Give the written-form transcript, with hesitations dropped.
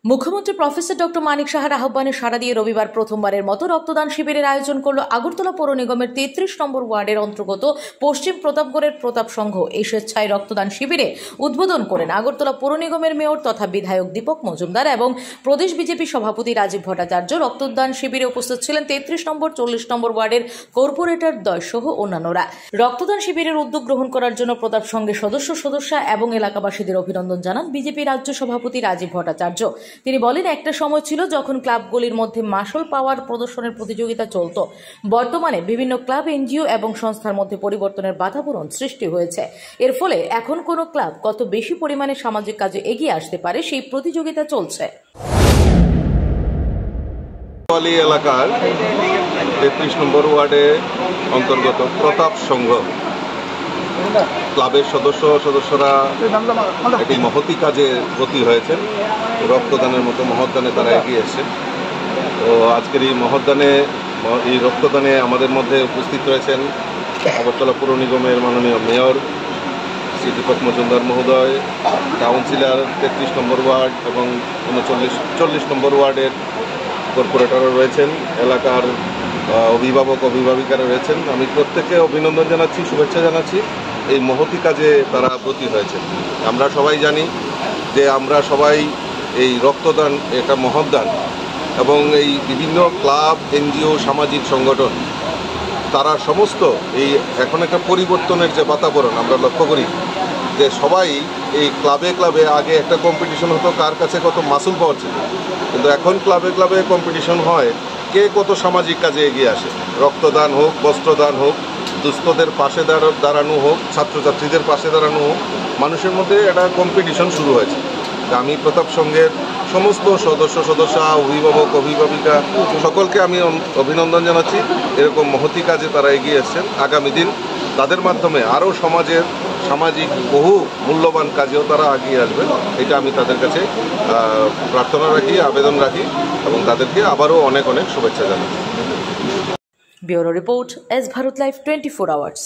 মুখ্যমন্ত্রী professor doctor মানিক সাহার আহ্বানে সাড়া দিয়ে রবিবার প্রথমবারের মতো রক্তদান শিবিরের আয়োজন করল আগরতলা পৌর নিগমের 33 নম্বর ওয়ার্ডের অন্তর্গত পশ্চিম প্রতাপগড়ের প্রতাপ সংঘ। এই স্বেচ্ছায় রক্তদান শিবিরে উদ্বোধন করেন আগরতলা পৌর নিগমের মেয়র তথা বিধায়ক দীপক মজুমদার এবং প্রদেশ বিজেপি সভাপতি রাজীব ভট্টাচার্য। রক্তদান শিবিরে উপস্থিত ছিলেন 33 নম্বর 40 নম্বর ওয়ার্ডের কর্পোরেটর দ্বয় সহ অন্যান্যরা। রক্তদান শিবিরের উদ্যোগ গ্রহণ করার জন্য প্রতাপ সংঘের সদস্যা এবং এলাকাবাসীদের অভিনন্দন জানান বিজেপি রাজ্য সভাপতি রাজীব ভট্টাচার্য। তিনি বলেন, একটা সময় ছিল যখন ক্লাবগুলির মধ্যে মাসল পাওয়ার প্রদর্শনের প্রতিযোগিতা চলত। বর্তমানে বিভিন্ন ক্লাব, এনজিও এবং সংস্থার মধ্যে পরিবর্তনের বাতাবরণ সৃষ্টি হয়েছে। এর ফলে এখন কোন ক্লাব কত বেশি পরিমাণে সামাজিক কাজে এগিয়ে আসতে পারে সেই প্রতিযোগিতা চলছে। এলাকার 33 নম্বর ওয়ার্ডে অন্তর্গত প্রতাপ সংঘ ক্লাবের সদস্যরা একটি মহতি কাজে ব্রতী হয়েছেন। রক্তদানের মতো মহৎদানে তারা এগিয়ে এসেছেন। তো আজকের এই রক্তদানে আমাদের মধ্যে উপস্থিত রয়েছেন আগরতলা পৌর নিগমের মাননীয় মেয়র শ্রী দীপক মজুমদার মহোদয়, কাউন্সিলর 33 নম্বর ওয়ার্ড এবং 39-40 নম্বর ওয়ার্ডের কর্পোরেটরও রয়েছেন, এলাকার অভিভাবক অভিভাবিকারা রয়েছেন। আমি প্রত্যেককে অভিনন্দন জানাচ্ছি, শুভেচ্ছা জানাচ্ছি। এই মহতি কাজে তারা ব্রতী হয়েছে। আমরা সবাই জানি যে আমরা সবাই এই রক্তদান একটা মহৎ দান, এবং এই বিভিন্ন ক্লাব, এনজিও, সামাজিক সংগঠন তারা সমস্ত এই এখন একটা পরিবর্তনের যে বাতাবরণ আমরা লক্ষ্য করি, যে সবাই এই ক্লাবে আগে একটা কম্পিটিশন হতো কার কাছে কত মাসুল পাওয়া ছিল, কিন্তু এখন ক্লাবে কম্পিটিশন হয় কে কত সামাজিক কাজে এগিয়ে আসে। রক্তদান হোক, বস্ত্রদান হোক, দুস্থদের পাশে দাঁড়ানো হোক, ছাত্রছাত্রীদের পাশে দাঁড়ানো হোক, মানুষের মধ্যে একটা কম্পিটিশন শুরু হয়েছে। আমি প্রতাপ সংঘের সমস্ত সদস্যা, অভিভাবক অভিভাবিকা সকলকে আমি অভিনন্দন জানাচ্ছি। এরকম মহতি কাজে তারা এগিয়ে এসছেন। আগামী দিন তাদের মাধ্যমে আরও সামাজিক বহু মূল্যবান কাজেও তারা এগিয়ে আসবেন, এটা আমি তাদের কাছে প্রার্থনা রাখি, আবেদন রাখি, এবং তাদেরকে আবারও অনেক শুভেচ্ছা জানাই। Bureau report, S Bharat live 24 hours.